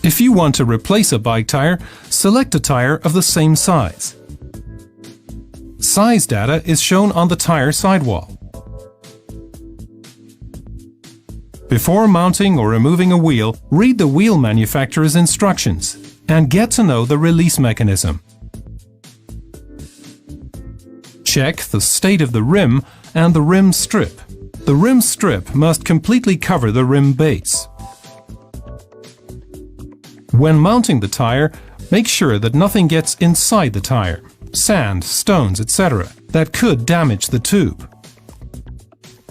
If you want to replace a bike tire, select a tire of the same size. Size data is shown on the tire sidewall. Before mounting or removing a wheel, read the wheel manufacturer's instructions and get to know the release mechanism. Check the state of the rim and the rim strip. The rim strip must completely cover the rim base. When mounting the tire, make sure that nothing gets inside the tire, sand, stones, etc., that could damage the tube.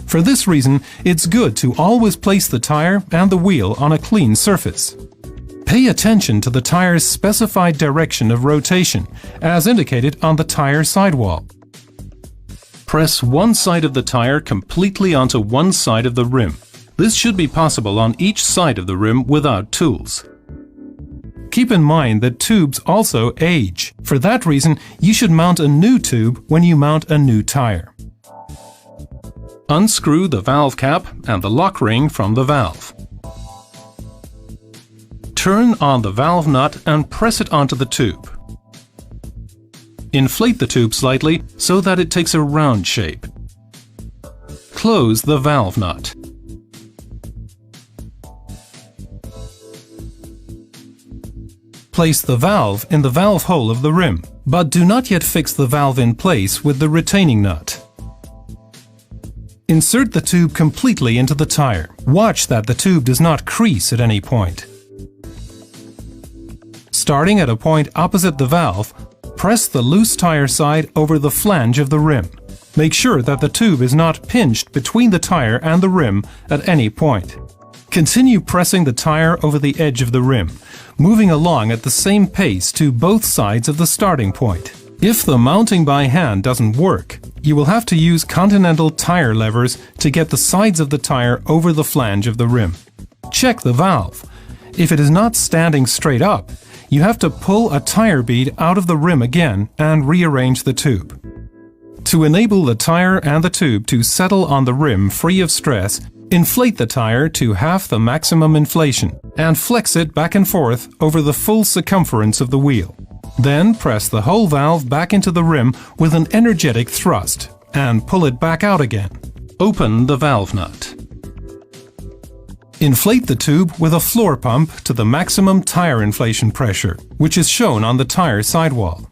For this reason, it's good to always place the tire and the wheel on a clean surface. Pay attention to the tire's specified direction of rotation, as indicated on the tire sidewall. Press one side of the tire completely onto one side of the rim. This should be possible on each side of the rim without tools. Keep in mind that tubes also age. For that reason, you should mount a new tube when you mount a new tire. Unscrew the valve cap and the lock ring from the valve. Turn on the valve nut and press it onto the tube. Inflate the tube slightly so that it takes a round shape. Close the valve nut. Place the valve in the valve hole of the rim, but do not yet fix the valve in place with the retaining nut. Insert the tube completely into the tire. Watch that the tube does not crease at any point. Starting at a point opposite the valve, press the loose tire side over the flange of the rim. Make sure that the tube is not pinched between the tire and the rim at any point. Continue pressing the tire over the edge of the rim, moving along at the same pace to both sides of the starting point. If the mounting by hand doesn't work, you will have to use Continental tire levers to get the sides of the tire over the flange of the rim. Check the valve. If it is not standing straight up, you have to pull a tire bead out of the rim again and rearrange the tube. To enable the tire and the tube to settle on the rim free of stress, inflate the tire to half the maximum inflation and flex it back and forth over the full circumference of the wheel. Then press the whole valve back into the rim with an energetic thrust and pull it back out again. Open the valve nut. Inflate the tube with a floor pump to the maximum tire inflation pressure, which is shown on the tire sidewall.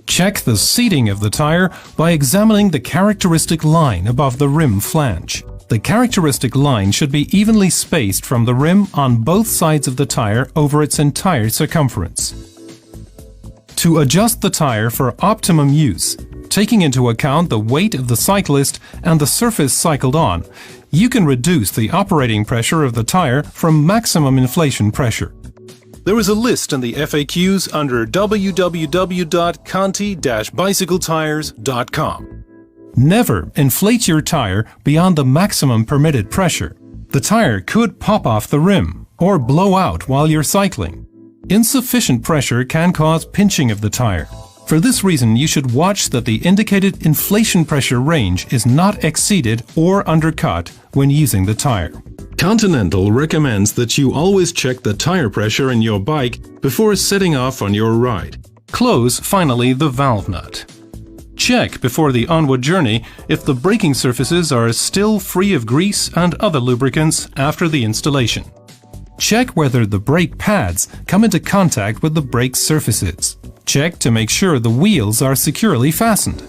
Check the seating of the tire by examining the characteristic line above the rim flange. The characteristic line should be evenly spaced from the rim on both sides of the tire over its entire circumference. To adjust the tire for optimum use, taking into account the weight of the cyclist and the surface cycled on, you can reduce the operating pressure of the tire from maximum inflation pressure. There is a list in the FAQs under www.conti-bicycletires.com. Never inflate your tire beyond the maximum permitted pressure. The tire could pop off the rim or blow out while you're cycling. Insufficient pressure can cause pinching of the tire. For this reason, you should watch that the indicated inflation pressure range is not exceeded or undercut when using the tire. Continental recommends that you always check the tire pressure in your bike before setting off on your ride. Close finally the valve nut. Check before the onward journey if the braking surfaces are still free of grease and other lubricants after the installation. Check whether the brake pads come into contact with the brake surfaces. Check to make sure the wheels are securely fastened.